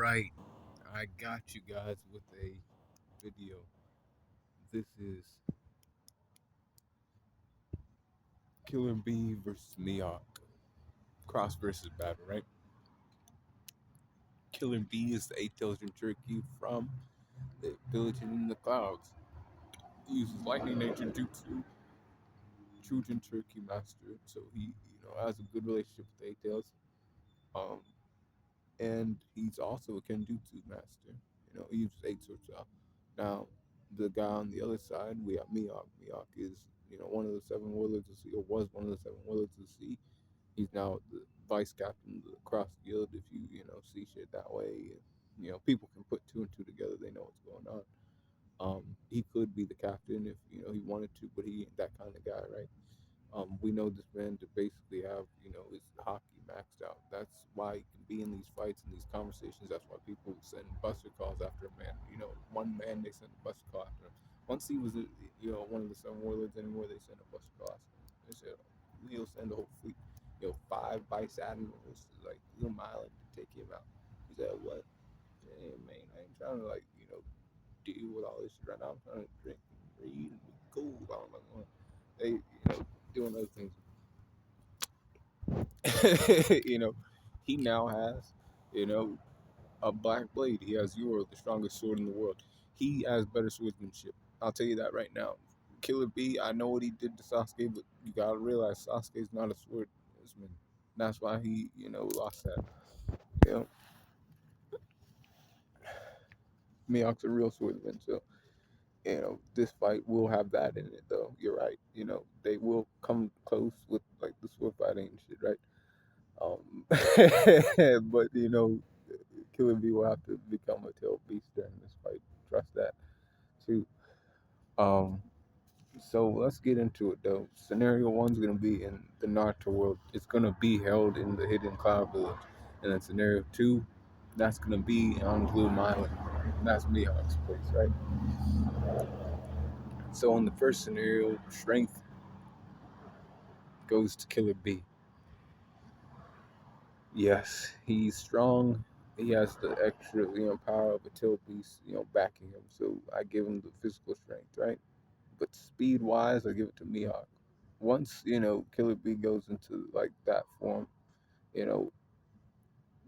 right, I got you guys with a video. This is Killer Bee versus Mihawk. Crossverses battle, right? Killer Bee is the eight-tailed turkey from the village in the clouds. He uses lightning nature jutsu, Trojan turkey master, so he has a good relationship with the eight-tails. Um, and he's also a kenjutsu master. He uses eight swords out. Now, the guy on the other side, we have Mihawk. Mihawk is, one of the seven warlords of the sea, or was one of the seven warlords of the sea. He's now the vice captain of the Cross Guild. If see shit that way, people can put two and two together. They know what's going on. He could be the captain if he wanted to, but he ain't that kind of guy, right? We know this man to basically have, his hockey maxed out. That's why he can be in these fights and these conversations. That's why people send buster calls after a man. One man they send a buster call after him. Once he was, one of the seven warlords anymore, they send a buster call after him. They said, we'll send the whole fleet, five vice admirals, like Little Island to take him out. He said, what? Hey, man, I ain't trying to, deal with all this shit right now. I'm trying to drink and read and be cool. I don't know. They, doing other things. He now has, a black blade. He has the strongest sword in the world. He has better swordsmanship. I'll tell you that right now. Killer B, I know what he did to Sasuke, but you gotta realize Sasuke's not a swordsman. That's why he, lost that. You know, Mihawk's a real swordsman, so this fight will have that in it, though. You're right. They will come close with like the sword fighting and shit, right? But Killer B will have to become a tail beast during this fight. Trust that too. Um, so let's get into it though. Scenario one's gonna be in the Naruto world. It's gonna be held in the Hidden Cloud Village, and then scenario two, that's gonna be on Bloom Island. That's Mihawk's place, right? So in the first scenario, strength goes to Killer B. Yes, he's strong. He has the extra, power of a tail beast, backing him. So I give him the physical strength, right? But speed wise, I give it to Mihawk. Once, Killer B goes into like that form, you know,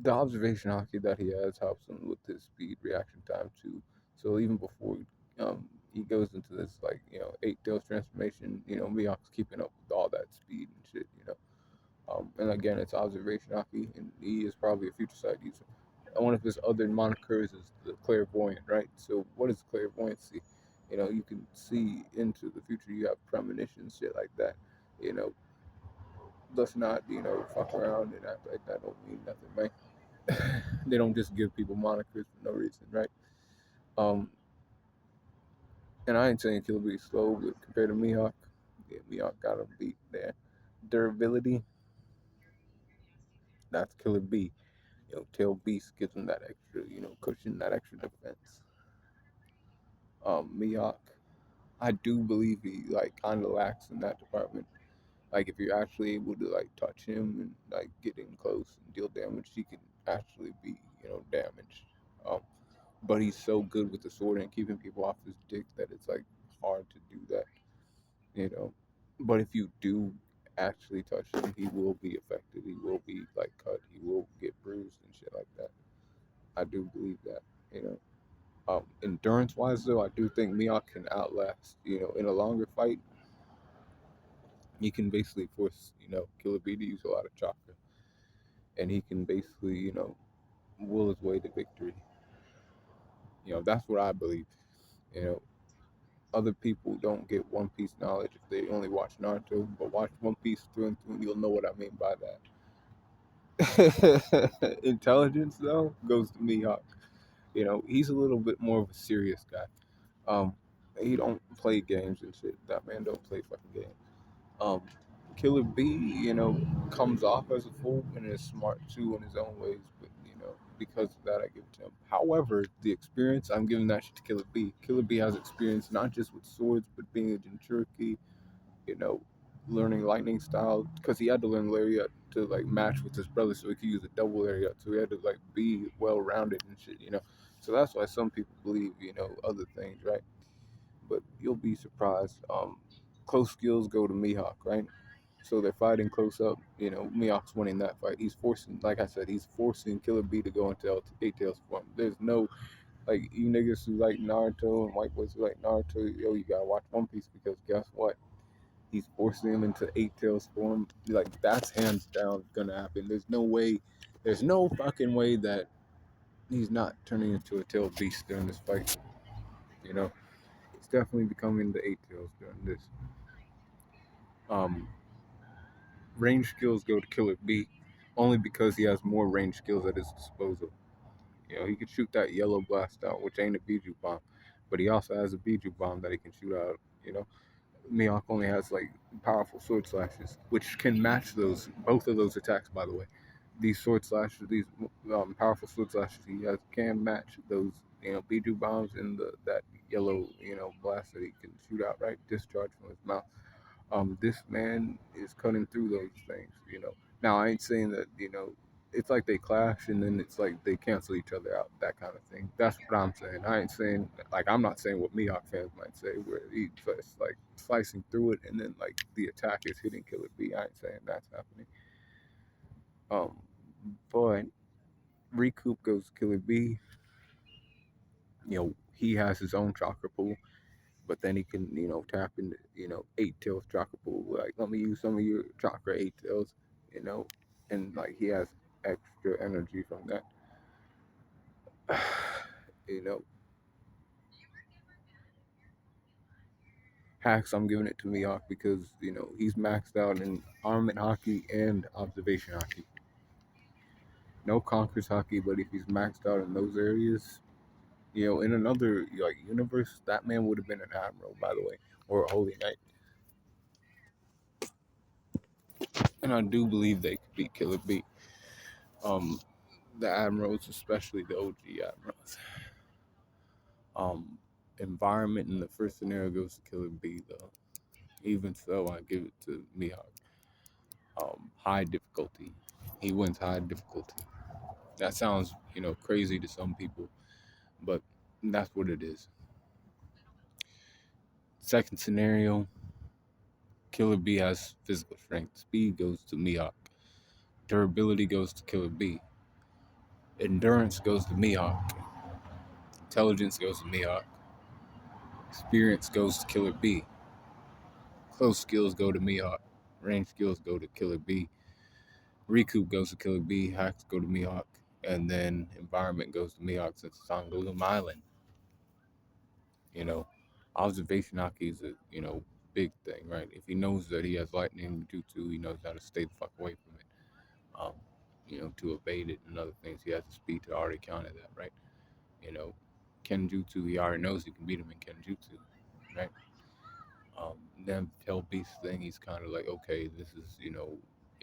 the observation hockey that he has helps him with his speed reaction time too. So even before he goes into this like, eight tails transformation, Mihawk's keeping up with all that speed and shit. And again, it's observation hockey, and he is probably a future sight user. And one of his other monikers is the clairvoyant, right? So what is clairvoyancy? You can see into the future. You have premonitions, shit like that. You know, let's not, fuck around and act like that don't mean nothing, right? They don't just give people monikers for no reason, right? Um, and I ain't saying Killer Bee slow, but compared to Mihawk, yeah, Mihawk got him beat there. Durability, that's Killer Bee. Tail Beast gives him that extra, cushion, that extra defense. Mihawk, I do believe he like kind of lacks in that department. Like if you're actually able to like touch him and like get in close and deal damage, he can actually be, damaged. Um, but he's so good with the sword and keeping people off his dick that it's like hard to do that, you know. But if you do actually touch him, he will be affected. He will be like cut. He will get bruised and shit like that. I do believe that, you know. Endurance wise, though, I do think Mihawk can outlast. In a longer fight, he can basically force Killer Bee to use a lot of chakra, and he can basically will his way to victory. That's what I believe. You know, other people don't get One Piece knowledge if they only watch Naruto, but watch One Piece through and through, and you'll know what I mean by that. Intelligence though goes to Mihawk. He's a little bit more of a serious guy. Um, he don't play games and shit. That man don't play fucking games. Um, Killer B, comes off as a fool and is smart too in his own ways, but because of that, I give it to him. However, the experience, I'm giving that shit to Killer B. Killer B has experience not just with swords, but being a Jinchuriki, you know, learning lightning style, because he had to learn Lariat to like match with his brother, so he could use a double area. So he had to like be well rounded and shit, you know. So that's why some people believe, you know, other things, right? But you'll be surprised. Close skills go to Mihawk, right? So they're fighting close up. You know, Mihawk's winning that fight. He's forcing, like I said, he's forcing Killer B to go into Eight Tails form. There's no like you niggas who like Naruto and white boys who like Naruto. Yo, you gotta watch One Piece because guess what? He's forcing him into Eight Tails form. Like that's hands down gonna happen. There's no way. There's no fucking way that he's not turning into a tail beast during this fight. You know, it's definitely becoming the Eight Tails during this. Um, range skills go to Killer B, only because he has more range skills at his disposal. You know, he can shoot that yellow blast out, which ain't a Biju bomb, but he also has a Biju bomb that he can shoot out. You know, Mihawk only has like powerful sword slashes, which can match those both of those attacks. By the way, these sword slashes, these powerful sword slashes he has can match those. You know, Biju bombs and that yellow blast that he can shoot out, right, discharge from his mouth. This man is cutting through those things. You know, now I ain't saying that it's like they clash and then it's like they cancel each other out, that kind of thing. That's what I'm saying. I ain't saying like I'm not saying what Mihawk fans might say, where he's just like slicing through it and then like the attack is hitting Killer B. I ain't saying that's happening. Um, but Recoup goes to Killer B. You know, he has his own chakra pool, but then he can, tap into, Eight Tails chakra pool. Like, let me use some of your chakra Eight Tails, you know, and like he has extra energy from that. you know, Hacks, I'm giving it to Mihawk because, he's maxed out in armament hockey and observation hockey. No Conquerors hockey, but if he's maxed out in those areas, in another like universe, that man would have been an admiral, by the way, or a holy knight. And I do believe they could beat Killer B. Um, the admirals, especially the OG admirals. Environment in the first scenario goes to Killer B, though. Even so, I give it to Mihawk. High difficulty. He wins high difficulty. That sounds, crazy to some people, but that's what it is. Second scenario, Killer B has physical strength. Speed goes to Mihawk. Durability goes to Killer B. Endurance goes to Mihawk. Intelligence goes to Mihawk. Experience goes to Killer B. Close skills go to Mihawk. Range skills go to Killer B. Recoup goes to Killer B. Hacks go to Mihawk. And then environment goes to Mihawk since it's on Gloom Island. You know, observation hockey is a, big thing, right? If he knows that he has lightning jutsu, he knows how to stay the fuck away from it. Um, to evade it and other things. He has the speed to already counter that, right? You know, Kenjutsu, he already knows he can beat him in Kenjutsu, right? Then Tail Beast thing, he's kind of like, okay, this is,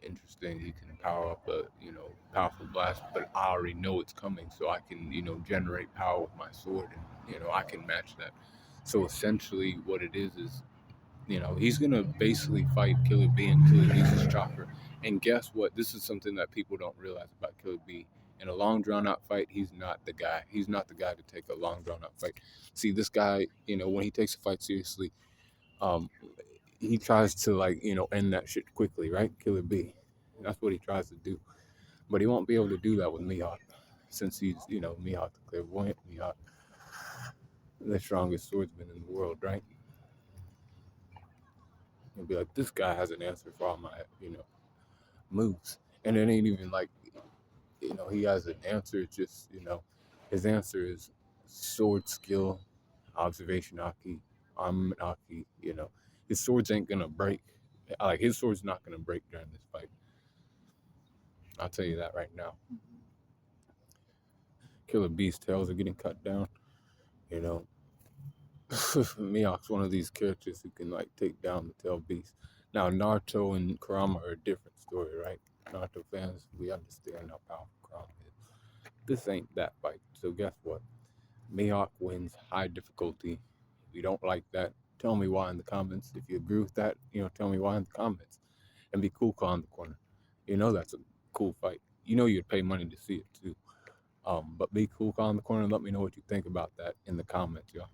interesting. He can power up a, powerful blast, but I already know it's coming, so I can, generate power with my sword, and, I can match that. So essentially, what it is, he's gonna basically fight Killer B until he uses chakra. And guess what? This is something that people don't realize about Killer B. In a long drawn out fight, he's not the guy. He's not the guy to take a long drawn out fight. See, this guy, when he takes a fight seriously, um, he tries to like end that shit quickly, right? Killer B. That's what he tries to do, but he won't be able to do that with Mihawk, since he's Mihawk the clairvoyant, Mihawk the strongest swordsman in the world, right? He'll be like, this guy has an answer for all my moves, and it ain't even like he has an answer. It's just his answer is sword skill, observation hockey, armament hockey. His swords ain't gonna break. Like his sword's not gonna break during this fight. I'll tell you that right now. Killer Beast tails are getting cut down. You know, Mihawk's one of these characters who can like take down the tail beast. Now Naruto and Kurama are a different story, right? Naruto fans, we understand how powerful Kurama is. This ain't that fight. So guess what? Mihawk wins high difficulty. If you don't like that, tell me why in the comments. If you agree with that, tell me why in the comments. And be cool in the corner. You know that's a cool fight. You know you'd pay money to see it too. But be cool, call in the corner, and let me know what you think about that in the comments, y'all.